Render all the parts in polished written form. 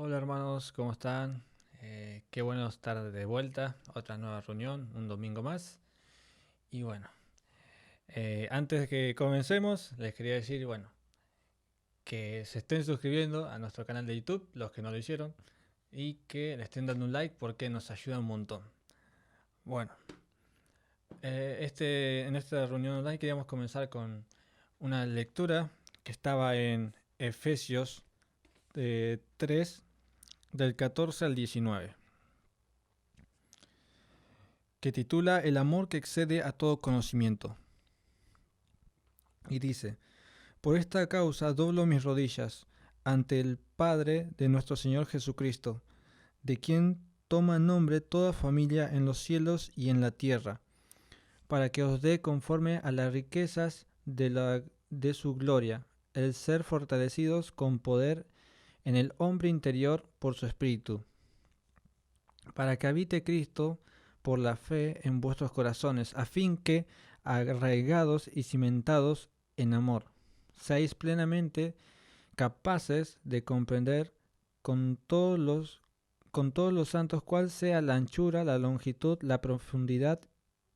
Hola hermanos, ¿cómo están? Qué bueno estar de vuelta, otra nueva reunión, un domingo más. Y bueno, antes de que comencemos, les quería decir, bueno, que se estén suscribiendo a nuestro canal de YouTube, los que no lo hicieron, y que le estén dando un like porque nos ayuda un montón. Bueno, en esta reunión online queríamos comenzar con una lectura que estaba en Efesios 3, del 14 al 19. Que titula El amor que excede a todo conocimiento. Y dice, por esta causa doblo mis rodillas ante el Padre de nuestro Señor Jesucristo, de quien toma nombre toda familia en los cielos y en la tierra, para que os dé conforme a las riquezas de su gloria, el ser fortalecidos con poder en el hombre interior por su espíritu, para que habite Cristo por la fe en vuestros corazones, a fin que, arraigados y cimentados en amor, seáis plenamente capaces de comprender con todos los, con todos los santos cuál sea la anchura, la longitud, la profundidad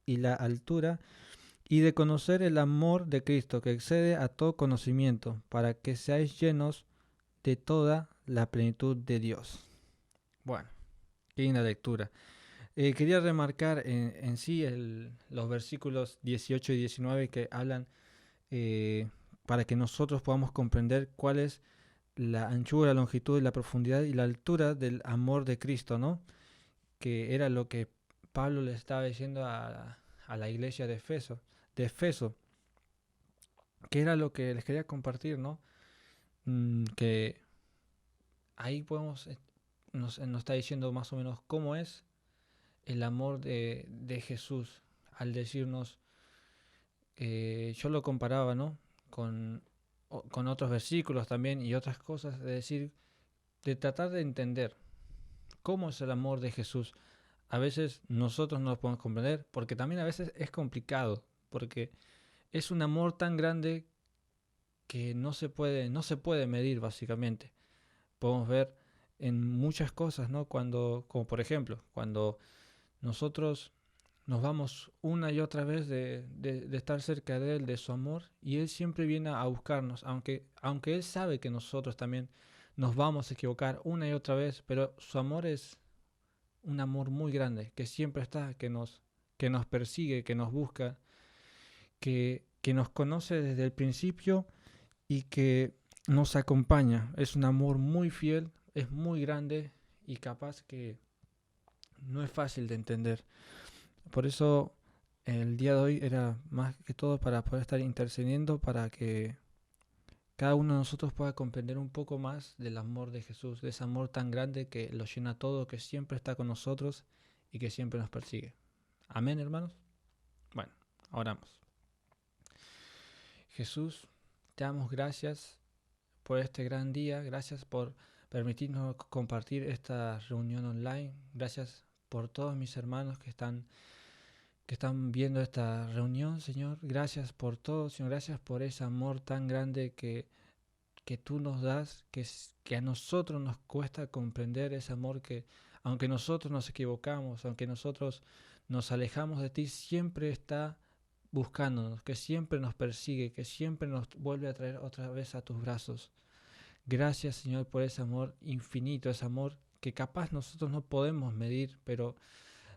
y la altura, y de conocer el amor de Cristo que excede a todo conocimiento, para que seáis llenos de toda la plenitud de Dios. Bueno, qué linda lectura. Quería remarcar en sí los versículos 18 y 19 que hablan eh, para que nosotros podamos comprender cuál es la anchura, la longitud, la profundidad y la altura del amor de Cristo, ¿no? Que era lo que Pablo le estaba diciendo a la iglesia de Efeso, que era lo que les quería compartir, ¿no? Que ahí nos está diciendo más o menos cómo es el amor de Jesús al decirnos, yo lo comparaba, ¿no? Con otros versículos también y otras cosas, de decir, de tratar de entender cómo es el amor de Jesús. A veces nosotros no lo podemos comprender, porque también a veces es complicado, porque es un amor tan grande que no se puede medir básicamente. Podemos ver en muchas cosas, ¿no? Como por ejemplo, cuando nosotros nos vamos una y otra vez de estar cerca de Él, de su amor, y Él siempre viene a buscarnos, aunque Él sabe que nosotros también nos vamos a equivocar una y otra vez, pero su amor es un amor muy grande, que siempre está, que nos persigue, que nos busca, que nos conoce desde el principio y que nos acompaña. Es un amor muy fiel, es muy grande y capaz que no es fácil de entender. Por eso el día de hoy era más que todo para poder estar intercediendo para que cada uno de nosotros pueda comprender un poco más del amor de Jesús, de ese amor tan grande que lo llena todo, que siempre está con nosotros y que siempre nos persigue. Amén, hermanos. Bueno, oramos. Jesús, te damos gracias por este gran día, gracias por permitirnos compartir esta reunión online, gracias por todos mis hermanos que están viendo esta reunión, Señor. Gracias por todo, Señor. Gracias por ese amor tan grande que tú nos das, que a nosotros nos cuesta comprender ese amor que, aunque nosotros nos equivocamos, aunque nosotros nos alejamos de ti, siempre está buscándonos, que siempre nos persigue, que siempre nos vuelve a traer otra vez a tus brazos. Gracias, Señor, por ese amor infinito, ese amor que capaz nosotros no podemos medir, pero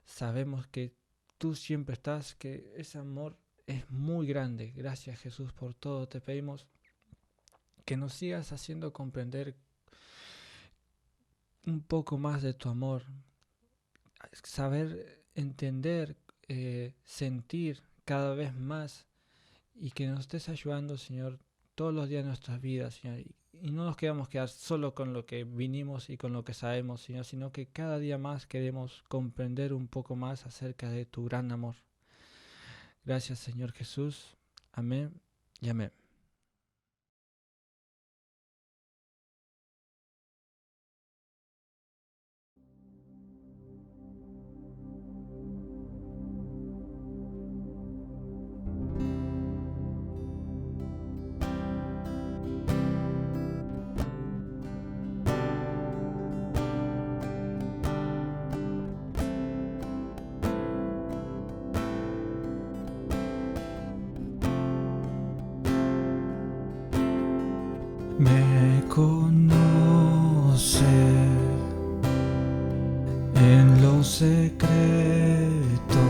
sabemos que tú siempre estás, que ese amor es muy grande. Gracias, Jesús, por todo. Te pedimos que nos sigas haciendo comprender un poco más de tu amor, saber entender, sentir cada vez más y que nos estés ayudando, Señor, todos los días de nuestras vidas, Señor. Y no nos quedamos quedar solo con lo que vinimos y con lo que sabemos, Señor, sino que cada día más queremos comprender un poco más acerca de tu gran amor. Gracias, Señor Jesús. Amén y amén. secreto,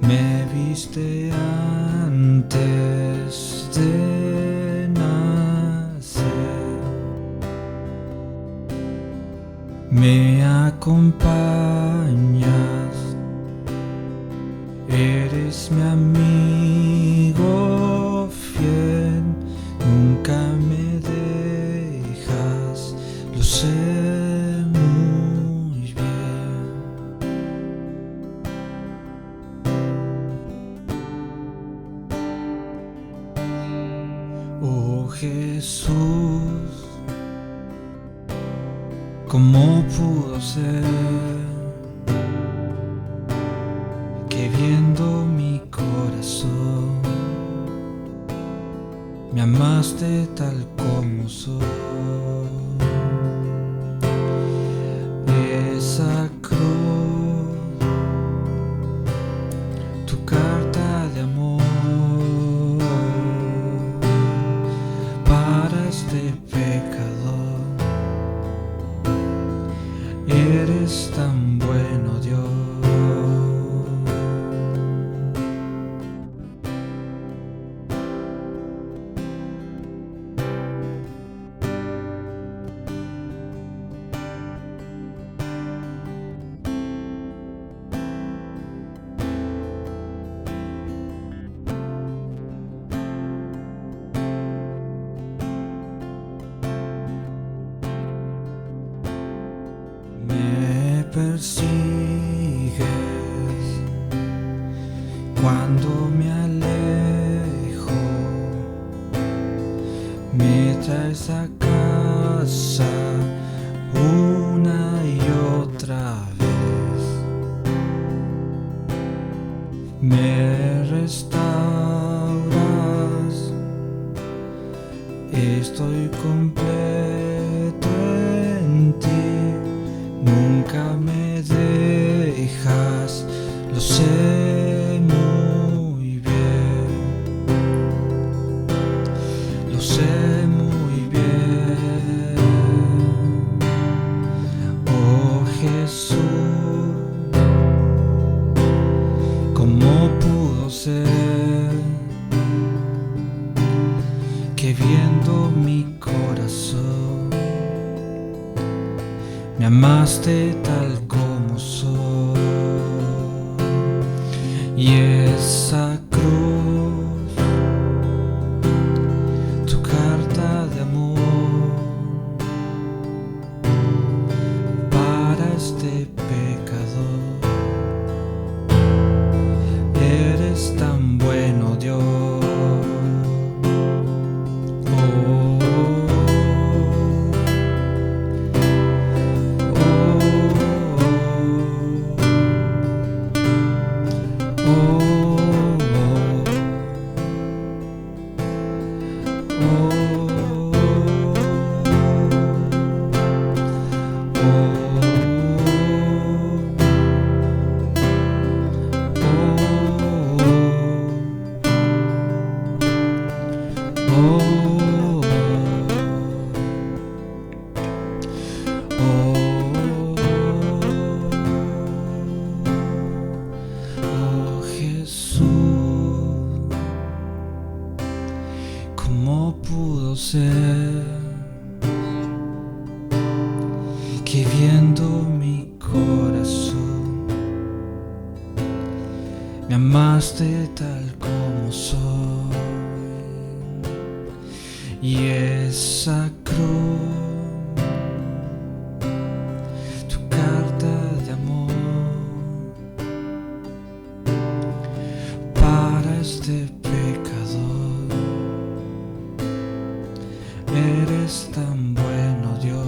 me viste antes de nacer, me acompañas, eres mi amigo fiel, nunca me dejas, lo sé muy bien. Oh Jesús, ¿cómo pudo ser que viendo mi corazón me amaste tal como soy? Esa cruz, tu carta de amor para este pecador. Eres tan bueno, Dios. Me persigues cuando me alejo, me traes a casa una y otra vez, me restauras, estoy completo en ti. Nunca me dejas, lo sé muy bien, lo sé muy bien. Oh Jesús, ¿cómo pudo ser que viendo mi corazón me amaste tal como soy? Y esa cruz, tu carta de amor para este pecador. Eres tan bueno, Dios. Oh Jesús, ¿cómo pudo ser que viendo mi corazón me amaste tal como soy? Y esa cruz, tu carta de amor para este pecador. Eres tan bueno, Dios.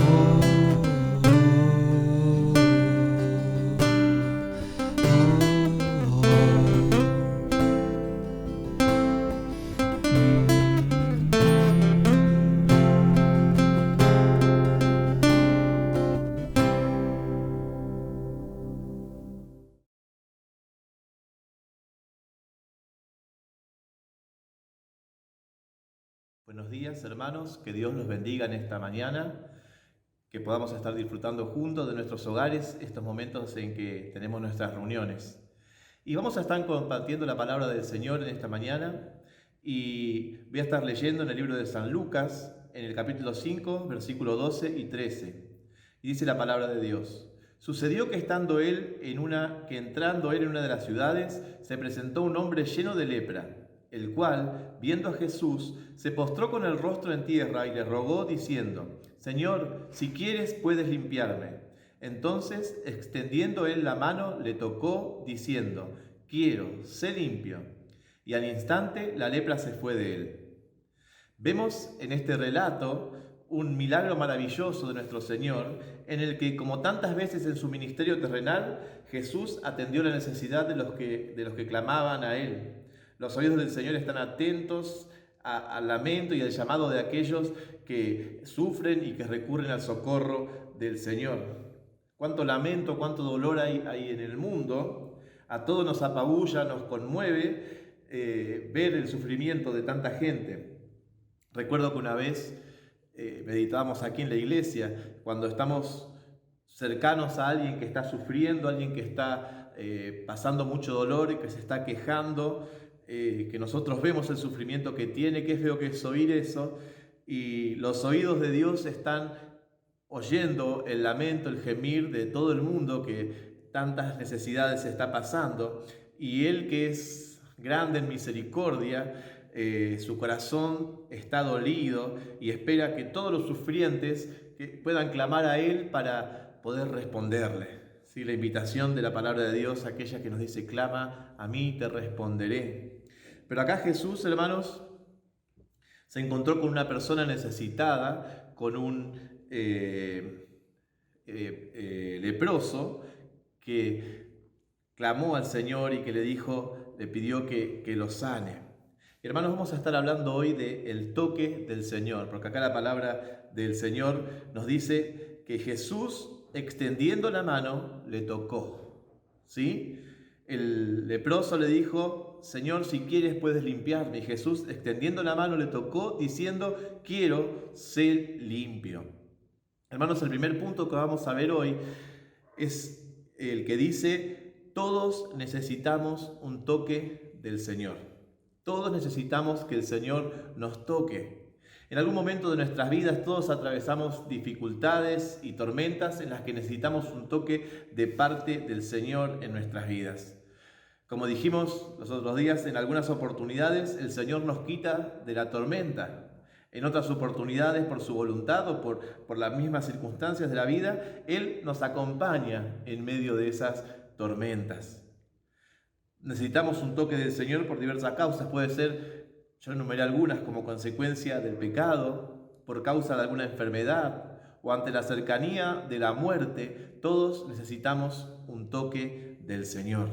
Oh Buenos días, hermanos, que Dios los bendiga en esta mañana, que podamos estar disfrutando juntos de nuestros hogares estos momentos en que tenemos nuestras reuniones. Y vamos a estar compartiendo la palabra del Señor en esta mañana y voy a estar leyendo en el libro de San Lucas, en el capítulo 5, versículos 12 y 13. Y dice la palabra de Dios: Sucedió que entrando él en una de las ciudades, se presentó un hombre lleno de lepra, el cual, viendo a Jesús, se postró con el rostro en tierra y le rogó diciendo: Señor, si quieres puedes limpiarme. Entonces, extendiendo él la mano, le tocó diciendo: Quiero, sé limpio. Y al instante la lepra se fue de él. Vemos en este relato un milagro maravilloso de nuestro Señor, en el que, como tantas veces en su ministerio terrenal, Jesús atendió la necesidad de los que clamaban a Él. Los oídos del Señor están atentos al lamento y al llamado de aquellos que sufren y que recurren al socorro del Señor. Cuánto lamento, cuánto dolor hay en el mundo. A todos nos apabulla, nos conmueve ver el sufrimiento de tanta gente. Recuerdo que una vez meditábamos aquí en la iglesia, cuando estamos cercanos a alguien que está sufriendo, alguien que está pasando mucho dolor y que se está quejando, que nosotros vemos el sufrimiento que tiene, qué feo que es oír eso, y los oídos de Dios están oyendo el lamento, el gemir de todo el mundo que tantas necesidades está pasando, y Él, que es grande en misericordia, su corazón está dolido y espera que todos los sufrientes puedan clamar a Él para poder responderle. ¿Sí? La invitación de la palabra de Dios, aquella que nos dice: clama a mí, te responderé. Pero acá Jesús, hermanos, se encontró con una persona necesitada, con un leproso que clamó al Señor y que le pidió que lo sane. Hermanos, vamos a estar hablando hoy del toque del Señor, porque acá la palabra del Señor nos dice que Jesús, extendiendo la mano, le tocó. ¿Sí? El leproso le dijo: Señor, si quieres puedes limpiarme. Y Jesús, extendiendo la mano, le tocó diciendo: quiero ser limpio. Hermanos, el primer punto que vamos a ver hoy es el que dice: todos necesitamos un toque del Señor. Todos necesitamos que el Señor nos toque. En algún momento de nuestras vidas todos atravesamos dificultades y tormentas en las que necesitamos un toque de parte del Señor en nuestras vidas. Como dijimos los otros días, en algunas oportunidades el Señor nos quita de la tormenta. En otras oportunidades, por su voluntad o por las mismas circunstancias de la vida, Él nos acompaña en medio de esas tormentas. Necesitamos un toque del Señor por diversas causas. Puede ser, yo enumeré algunas, como consecuencia del pecado, por causa de alguna enfermedad o ante la cercanía de la muerte. Todos necesitamos un toque del Señor.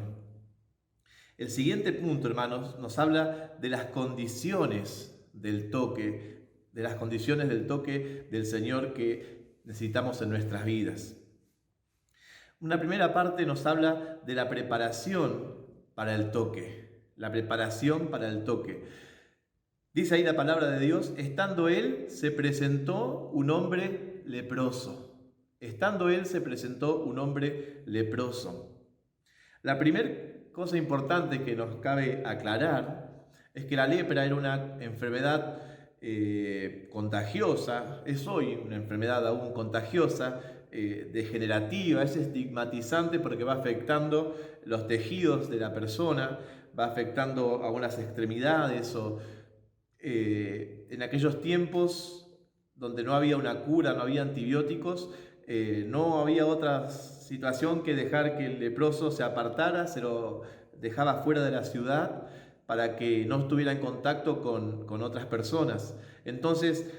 El siguiente punto, hermanos, nos habla de las condiciones del toque, del Señor que necesitamos en nuestras vidas. Una primera parte nos habla de la preparación para el toque. La preparación para el toque. Dice ahí la palabra de Dios: estando él, se presentó un hombre leproso. Estando él, se presentó un hombre leproso. La primera cosa importante que nos cabe aclarar es que la lepra era una enfermedad contagiosa, es hoy una enfermedad aún contagiosa, degenerativa, es estigmatizante porque va afectando los tejidos de la persona, va afectando algunas extremidades o en aquellos tiempos donde no había una cura, no había antibióticos, no había otra situación que dejar que el leproso se apartara, se lo dejaba fuera de la ciudad para que no estuviera en contacto con otras personas. Entonces,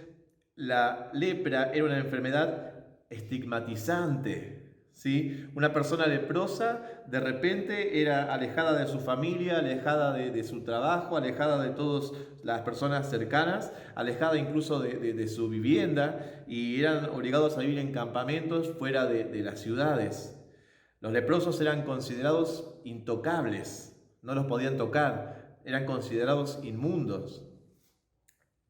la lepra era una enfermedad estigmatizante, ¿sí? Una persona leprosa de repente era alejada de su familia, alejada de su trabajo, alejada de todas las personas cercanas, alejada incluso de su vivienda, y eran obligados a vivir en campamentos fuera de las ciudades. Los leprosos eran considerados intocables, no los podían tocar, eran considerados inmundos.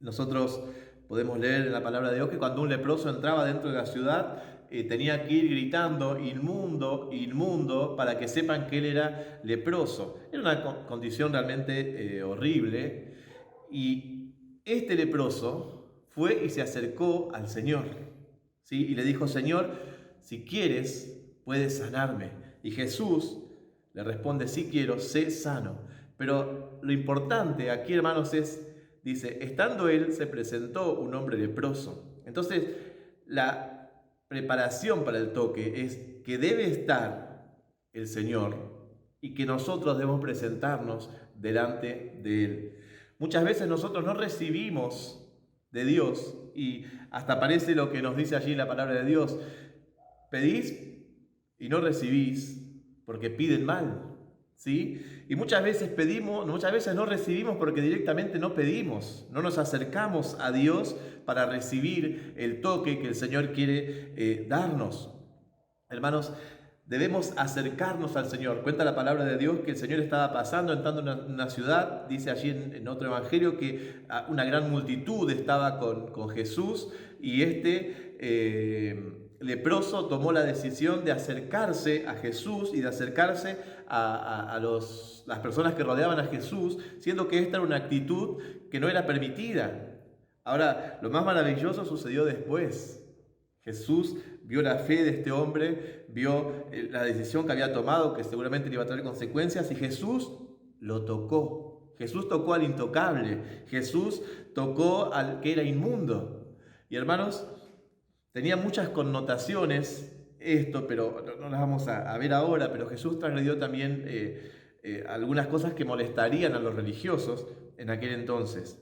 Nosotros podemos leer en la palabra de Dios que cuando un leproso entraba dentro de la ciudad, tenía que ir gritando inmundo, inmundo, para que sepan que él era leproso. Era una condición realmente horrible. Y este leproso fue y se acercó al Señor, ¿sí? Y le dijo: Señor, si quieres, puedes sanarme. Y Jesús le responde: sí quiero, sé sano. Pero lo importante aquí, hermanos, dice, estando él, se presentó un hombre leproso. Entonces, la preparación para el toque es que debe estar el Señor y que nosotros debemos presentarnos delante de él. Muchas veces nosotros no recibimos de Dios, y hasta parece lo que nos dice allí la palabra de Dios: pedís y no recibís porque piden mal, ¿sí? Y muchas veces pedimos, muchas veces no recibimos porque directamente no pedimos, no nos acercamos a Dios para recibir el toque que el Señor quiere darnos. Hermanos, debemos acercarnos al Señor. Cuenta la palabra de Dios que el Señor estaba pasando, entrando en una ciudad. Dice allí en otro evangelio que una gran multitud estaba con Jesús, y leproso tomó la decisión de acercarse a Jesús y de acercarse a las personas que rodeaban a Jesús, siendo que esta era una actitud que no era permitida. Ahora, lo más maravilloso sucedió después. Jesús vio la fe de este hombre, vio la decisión que había tomado, que seguramente le iba a traer consecuencias, y Jesús lo tocó. Jesús tocó al intocable. Jesús tocó al que era inmundo. Y hermanos, tenía muchas connotaciones esto, pero no las vamos a ver ahora. Pero Jesús transgredió también algunas cosas que molestarían a los religiosos en aquel entonces.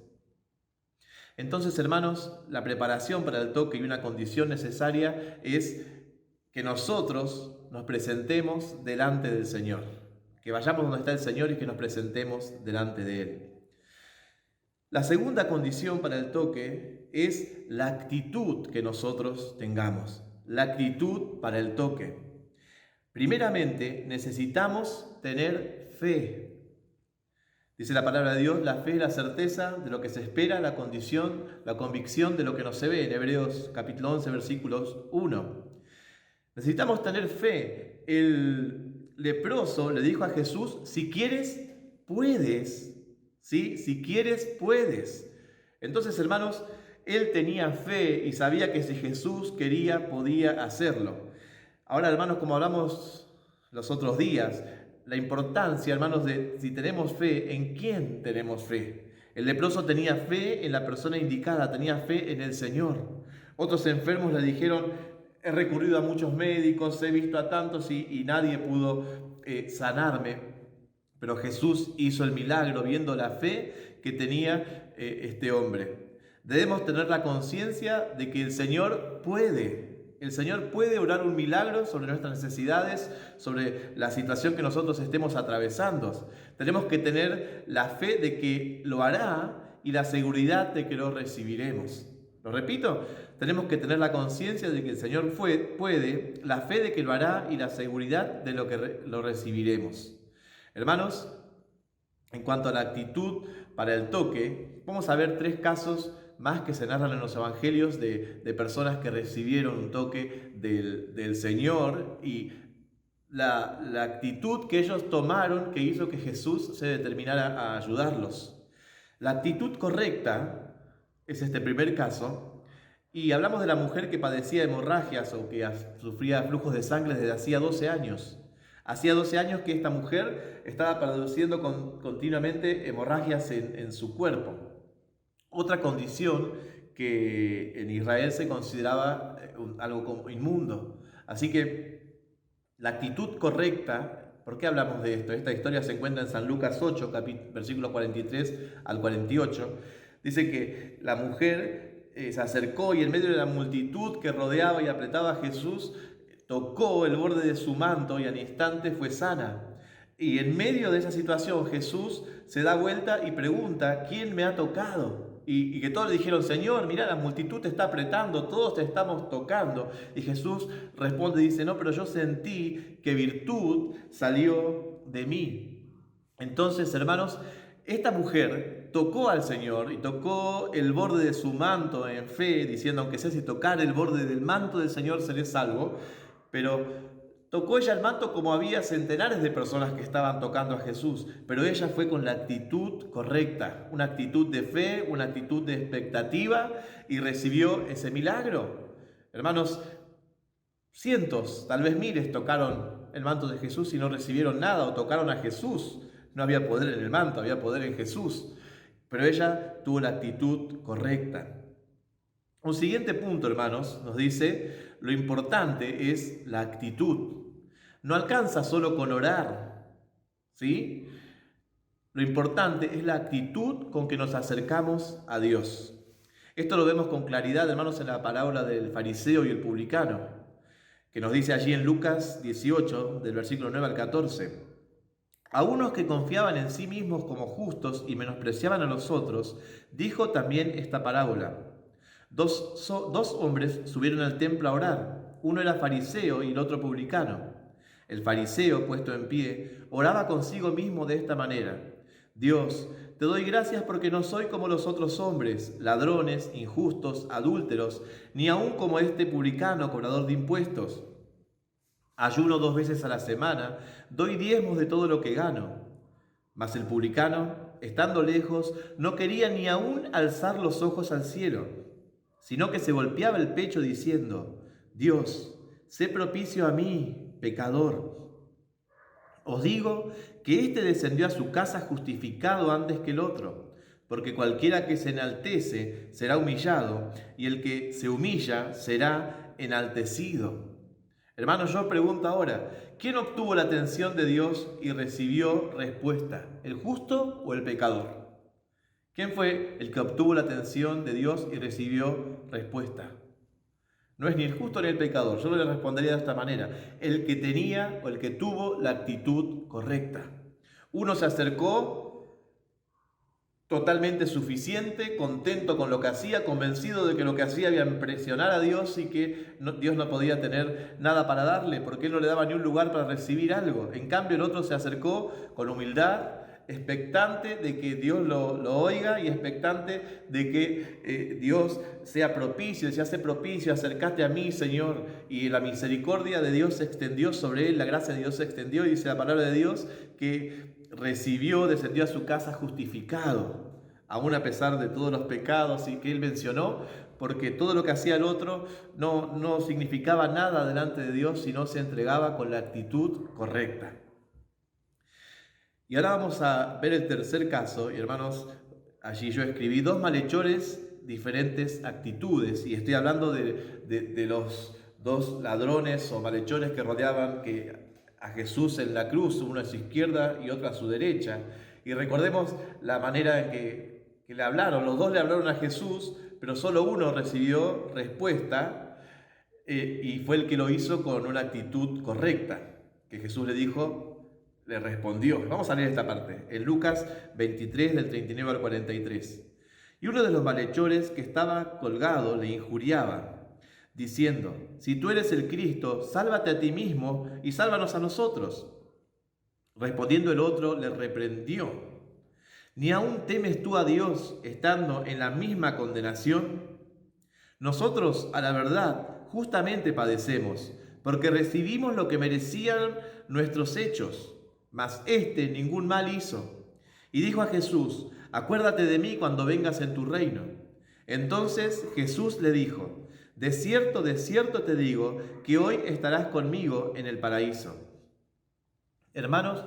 Entonces, hermanos, la preparación para el toque y una condición necesaria es que nosotros nos presentemos delante del Señor, que vayamos donde está el Señor y que nos presentemos delante de Él. La segunda condición para el toque es la actitud que nosotros tengamos, la actitud para el toque. Primeramente, necesitamos tener fe. Dice la palabra de Dios: la fe es la certeza de lo que se espera, la convicción de lo que no se ve, en Hebreos capítulo 11, versículos 1. Necesitamos tener fe. El leproso le dijo a Jesús: si quieres, puedes. ¿Sí? Si quieres, puedes. Entonces, hermanos, él tenía fe y sabía que si Jesús quería, podía hacerlo. Ahora, hermanos, como hablamos los otros días, la importancia, hermanos, de si tenemos fe, ¿en quién tenemos fe? El leproso tenía fe en la persona indicada, tenía fe en el Señor. Otros enfermos le dijeron: he recurrido a muchos médicos, he visto a tantos y nadie pudo sanarme. Pero Jesús hizo el milagro viendo la fe que tenía este hombre. Debemos tener la conciencia de que el Señor puede. El Señor puede obrar un milagro sobre nuestras necesidades, sobre la situación que nosotros estemos atravesando. Tenemos que tener la fe de que lo hará y la seguridad de que lo recibiremos. Lo repito, tenemos que tener la conciencia de que el Señor puede, la fe de que lo hará y la seguridad de lo que lo recibiremos. Hermanos, en cuanto a la actitud para el toque, vamos a ver 3 casos más que se narran en los evangelios de personas que recibieron un toque del Señor y la actitud que ellos tomaron que hizo que Jesús se determinara a ayudarlos. La actitud correcta es este primer caso, y hablamos de la mujer que padecía hemorragias o que sufría flujos de sangre desde hacía 12 años. Hacía 12 años que esta mujer estaba padeciendo continuamente hemorragias en su cuerpo. Otra condición que en Israel se consideraba algo como inmundo. Así que la actitud correcta, ¿por qué hablamos de esto? Esta historia se encuentra en San Lucas 8, versículos 43 al 48. Dice que la mujer se acercó y en medio de la multitud que rodeaba y apretaba a Jesús, tocó el borde de su manto y al instante fue sana. Y en medio de esa situación Jesús se da vuelta y pregunta: ¿quién me ha tocado? Y que todos le dijeron: Señor, mira, la multitud te está apretando, todos te estamos tocando. Y Jesús responde y dice: no, pero yo sentí que virtud salió de mí. Entonces, hermanos, esta mujer tocó al Señor y tocó el borde de su manto en fe, diciendo, aunque sea si tocar el borde del manto del Señor seré salvo, pero tocó ella el manto como había centenares de personas que estaban tocando a Jesús, pero ella fue con la actitud correcta, una actitud de fe, una actitud de expectativa, y recibió ese milagro. Hermanos, cientos, tal vez miles tocaron el manto de Jesús y no recibieron nada, o tocaron a Jesús. No había poder en el manto, había poder en Jesús. Pero ella tuvo la actitud correcta. Un siguiente punto, hermanos, nos dice, lo importante es la actitud. No alcanza solo con orar, ¿sí? Lo importante es la actitud con que nos acercamos a Dios. Esto lo vemos con claridad, hermanos, en la parábola del fariseo y el publicano, que nos dice allí en Lucas 18, del versículo 9 al 14. A unos que confiaban en sí mismos como justos y menospreciaban a los otros, dijo también esta parábola. Dos hombres subieron al templo a orar. Uno era fariseo y el otro publicano. El fariseo, puesto en pie, oraba consigo mismo de esta manera: Dios, te doy gracias porque no soy como los otros hombres, ladrones, injustos, adúlteros, ni aun como este publicano, cobrador de impuestos. Ayuno 2 veces a la semana, doy diezmos de todo lo que gano. Mas el publicano, estando lejos, no quería ni aun alzar los ojos al cielo, sino que se golpeaba el pecho diciendo: Dios, sé propicio a mí, pecador. Os digo que éste descendió a su casa justificado antes que el otro, porque cualquiera que se enaltece será humillado, y el que se humilla será enaltecido. Hermanos, yo pregunto ahora, ¿quién obtuvo la atención de Dios y recibió respuesta? ¿El justo o el pecador? ¿Quién fue el que obtuvo la atención de Dios y recibió respuesta? No es ni el justo ni el pecador. Yo le respondería de esta manera: el que tenía o el que tuvo la actitud correcta. Uno se acercó totalmente suficiente, contento con lo que hacía, convencido de que lo que hacía iba a impresionar a Dios y que Dios no podía tener nada para darle, porque Él no le daba ni un lugar para recibir algo. En cambio, el otro se acercó con humildad, expectante de que Dios lo oiga y expectante de que Dios sea propicio. Se hace propicio, acércate a mí, Señor. Y la misericordia de Dios se extendió sobre él, la gracia de Dios se extendió, y dice la palabra de Dios que recibió, descendió a su casa justificado, aún a pesar de todos los pecados y que él mencionó, porque todo lo que hacía el otro no significaba nada delante de Dios, sino se entregaba con la actitud correcta. Y ahora vamos a ver el tercer caso, y hermanos, allí yo escribí 2 malhechores, diferentes actitudes, y estoy hablando de los 2 ladrones o malhechores que rodeaban a Jesús en la cruz, uno a su izquierda y otro a su derecha. Y recordemos la manera en que le hablaron. Los 2 le hablaron a Jesús, pero solo uno recibió respuesta, y fue el que lo hizo con una actitud correcta, que Jesús le respondió. Vamos a leer esta parte, en Lucas 23, del 39 al 43. Y uno de los malhechores que estaba colgado le injuriaba, diciendo: si tú eres el Cristo, sálvate a ti mismo y sálvanos a nosotros. Respondiendo el otro, le reprendió: ¿ni aún temes tú a Dios estando en la misma condenación? Nosotros, a la verdad, justamente padecemos, porque recibimos lo que merecían nuestros hechos, mas éste ningún mal hizo. Y dijo a Jesús: acuérdate de mí cuando vengas en tu reino. Entonces Jesús le dijo: de cierto te digo, que hoy estarás conmigo en el paraíso. Hermanos,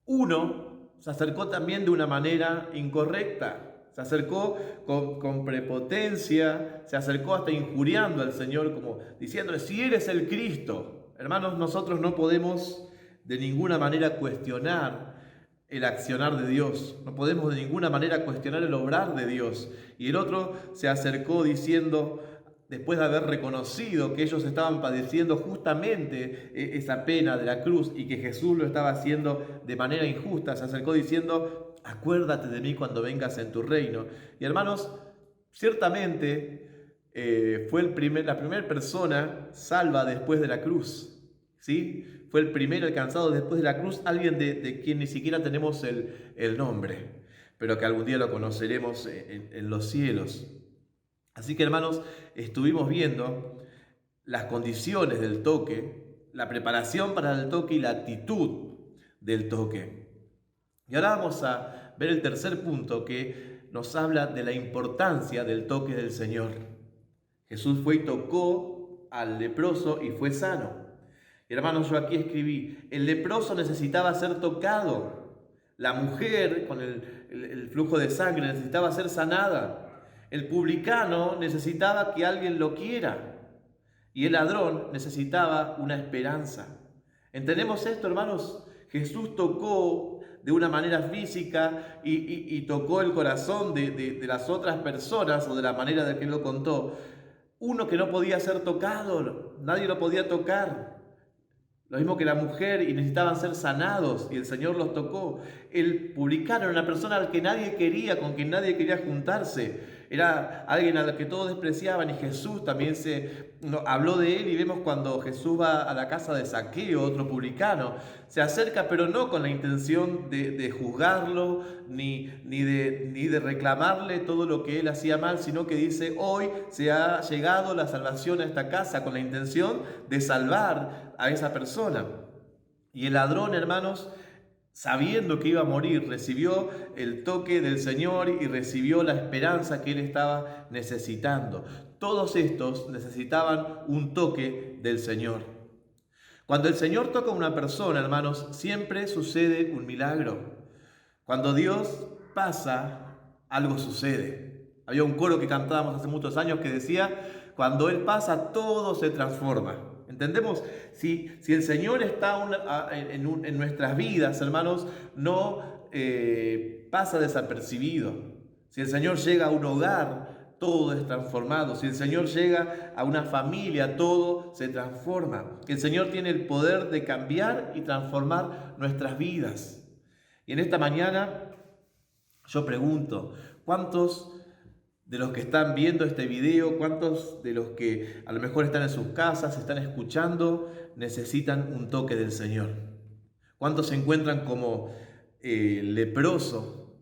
uno se acercó también de una manera incorrecta. Se acercó con prepotencia, se acercó hasta injuriando al Señor, como diciéndole: si eres el Cristo. Hermanos, nosotros no podemos de ninguna manera cuestionar el accionar de Dios. No podemos de ninguna manera cuestionar el obrar de Dios. Y el otro se acercó diciendo, después de haber reconocido que ellos estaban padeciendo justamente esa pena de la cruz y que Jesús lo estaba haciendo de manera injusta, se acercó diciendo: acuérdate de mí cuando vengas en tu reino. Y hermanos, ciertamente fue la primera persona salva después de la cruz, ¿sí? Fue el primero alcanzado después de la cruz, alguien de quien ni siquiera tenemos el nombre. pero que algún día lo conoceremos en los cielos. Así que, hermanos, estuvimos viendo las condiciones del toque, la preparación para el toque y la actitud del toque. Y ahora vamos a ver el tercer punto, que nos habla de la importancia del toque del Señor. Jesús fue y tocó al leproso y fue sano. Y hermanos, yo aquí escribí, el leproso necesitaba ser tocado. La mujer con el flujo de sangre necesitaba ser sanada. El publicano necesitaba que alguien lo quiera. Y el ladrón necesitaba una esperanza. ¿Entendemos esto, hermanos? Jesús tocó de una manera física y tocó el corazón de las otras personas, o de la manera de que él lo contó. Uno que no podía ser tocado, nadie lo podía tocar. Lo mismo que la mujer, y necesitaban ser sanados, y el Señor los tocó. El publicano era una persona al que nadie quería, con quien nadie quería juntarse. Era alguien al que todos despreciaban, y Jesús también habló de él, y vemos cuando Jesús va a la casa de Zaqueo, otro publicano, se acerca, pero no con la intención de juzgarlo, ni de reclamarle todo lo que él hacía mal, sino que dice, hoy se ha llegado la salvación a esta casa, con la intención de salvar a esa persona. Y el ladrón, hermanos, sabiendo que iba a morir, recibió el toque del Señor y recibió la esperanza que él estaba necesitando. Todos estos necesitaban un toque del Señor. Cuando el Señor toca a una persona, hermanos, siempre sucede un milagro. Cuando Dios pasa, algo sucede. Había un coro que cantábamos hace muchos años que decía, cuando Él pasa, todo se transforma. ¿Entendemos? Si el Señor está en nuestras vidas, hermanos, no pasa desapercibido. Si el Señor llega a un hogar, todo es transformado. Si el Señor llega a una familia, todo se transforma. El Señor tiene el poder de cambiar y transformar nuestras vidas. Y en esta mañana yo pregunto, ¿cuántos de los que están viendo este video, cuántos de los que a lo mejor están en sus casas, están escuchando, necesitan un toque del Señor? ¿Cuántos se encuentran como leproso,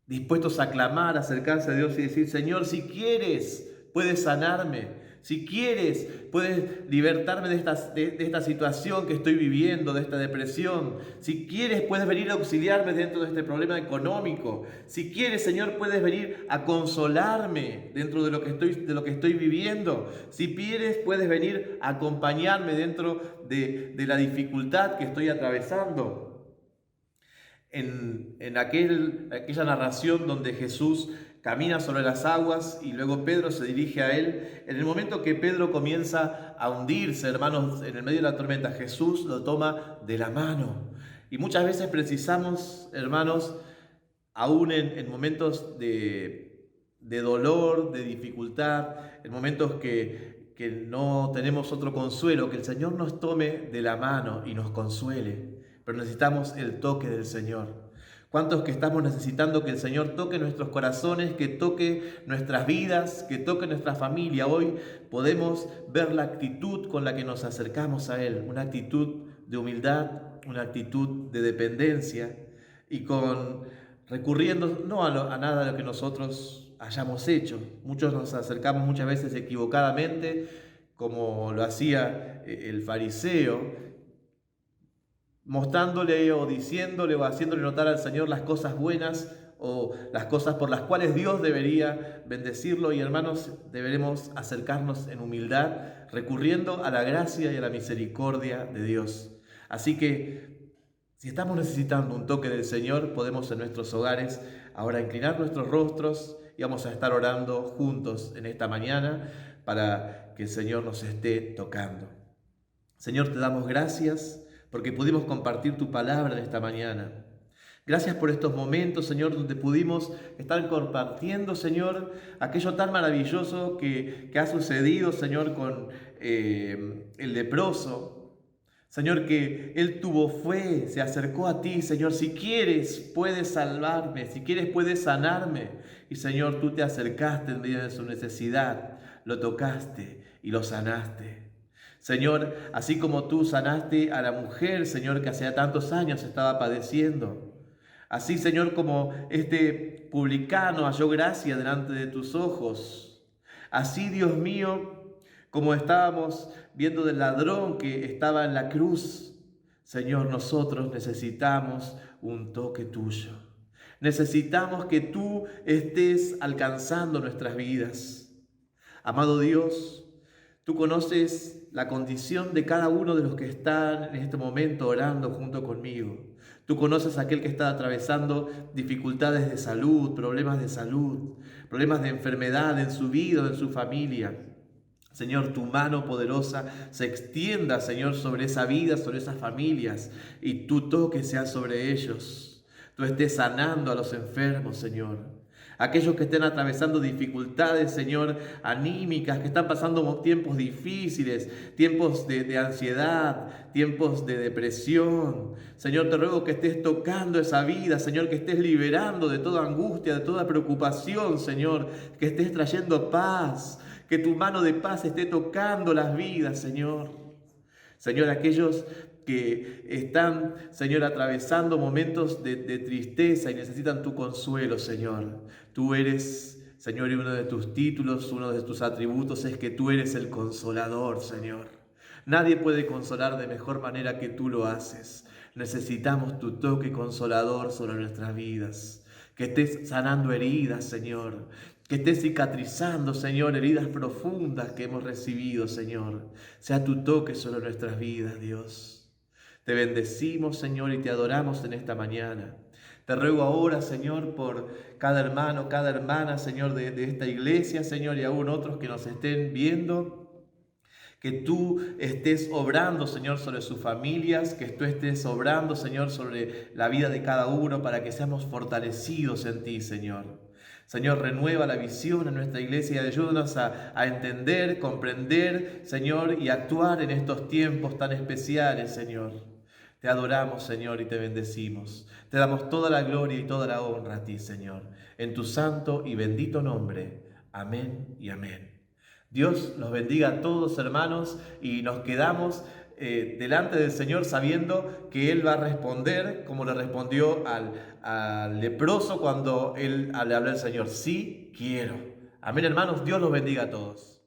dispuestos a clamar, a acercarse a Dios y decir, Señor, si quieres, puedes sanarme? Si quieres, puedes libertarme de esta situación que estoy viviendo, de esta depresión. Si quieres, puedes venir a auxiliarme dentro de este problema económico. Si quieres, Señor, puedes venir a consolarme dentro de lo que estoy viviendo. Si quieres, puedes venir a acompañarme dentro de la dificultad que estoy atravesando. En aquella narración donde Jesús camina sobre las aguas y luego Pedro se dirige a él, en el momento que Pedro comienza a hundirse, hermanos, en el medio de la tormenta, Jesús lo toma de la mano. Y muchas veces precisamos, hermanos, aún en momentos de dolor, de dificultad, en momentos que no tenemos otro consuelo, que el Señor nos tome de la mano y nos consuele. Pero necesitamos el toque del Señor. ¿Cuántos que estamos necesitando que el Señor toque nuestros corazones, que toque nuestras vidas, que toque nuestra familia? Hoy podemos ver la actitud con la que nos acercamos a Él, una actitud de humildad, una actitud de dependencia y recurriendo no a nada de lo que nosotros hayamos hecho. Muchos nos acercamos muchas veces equivocadamente, como lo hacía el fariseo, mostrándole o diciéndole o haciéndole notar al Señor las cosas buenas o las cosas por las cuales Dios debería bendecirlo. Y hermanos, deberemos acercarnos en humildad, recurriendo a la gracia y a la misericordia de Dios. Así que, si estamos necesitando un toque del Señor, podemos en nuestros hogares ahora inclinar nuestros rostros y vamos a estar orando juntos en esta mañana para que el Señor nos esté tocando. Señor, te damos gracias porque pudimos compartir tu palabra en esta mañana. Gracias por estos momentos, Señor, donde pudimos estar compartiendo, Señor, aquello tan maravilloso que ha sucedido, Señor, con el leproso. Señor, que él tuvo fe, se acercó a ti. Señor, si quieres, puedes salvarme, si quieres, puedes sanarme. Y Señor, tú te acercaste en medio de su necesidad, lo tocaste y lo sanaste. Señor, así como tú sanaste a la mujer, Señor, que hacía tantos años estaba padeciendo. Así, Señor, como este publicano halló gracia delante de tus ojos. Así, Dios mío, como estábamos viendo del ladrón que estaba en la cruz, Señor, nosotros necesitamos un toque tuyo. Necesitamos que tú estés alcanzando nuestras vidas. Amado Dios, tú conoces la condición de cada uno de los que están en este momento orando junto conmigo. Tú conoces a aquel que está atravesando dificultades de salud, problemas de enfermedad en su vida o en su familia. Señor, tu mano poderosa se extienda, Señor, sobre esa vida, sobre esas familias, y tu toque sea sobre ellos. Tú estés sanando a los enfermos, Señor. Aquellos que estén atravesando dificultades, Señor, anímicas, que están pasando tiempos difíciles, tiempos de ansiedad, tiempos de depresión. Señor, te ruego que estés tocando esa vida, Señor, que estés liberando de toda angustia, de toda preocupación, Señor, que estés trayendo paz, que tu mano de paz esté tocando las vidas, Señor. Señor, aquellos que están, Señor, atravesando momentos de tristeza y necesitan tu consuelo, Señor. Tú eres, Señor, y uno de tus títulos, uno de tus atributos es que tú eres el consolador, Señor. Nadie puede consolar de mejor manera que tú lo haces. Necesitamos tu toque consolador sobre nuestras vidas. Que estés sanando heridas, Señor. Que estés cicatrizando, Señor, heridas profundas que hemos recibido, Señor. Sea tu toque sobre nuestras vidas, Dios. Te bendecimos, Señor, y te adoramos en esta mañana. Te ruego ahora, Señor, por cada hermano, cada hermana, Señor, de esta iglesia, Señor, y aún otros que nos estén viendo, que tú estés obrando, Señor, sobre sus familias, que tú estés obrando, Señor, sobre la vida de cada uno, para que seamos fortalecidos en ti, Señor. Señor, renueva la visión en nuestra iglesia y ayúdanos a entender, comprender, Señor, y actuar en estos tiempos tan especiales, Señor. Te adoramos, Señor, y te bendecimos. Te damos toda la gloria y toda la honra a ti, Señor. En tu santo y bendito nombre. Amén y amén. Dios los bendiga a todos, hermanos, y nos quedamos delante del Señor sabiendo que Él va a responder como le respondió al leproso cuando le habló al Señor: sí quiero. Amén, hermanos. Dios los bendiga a todos.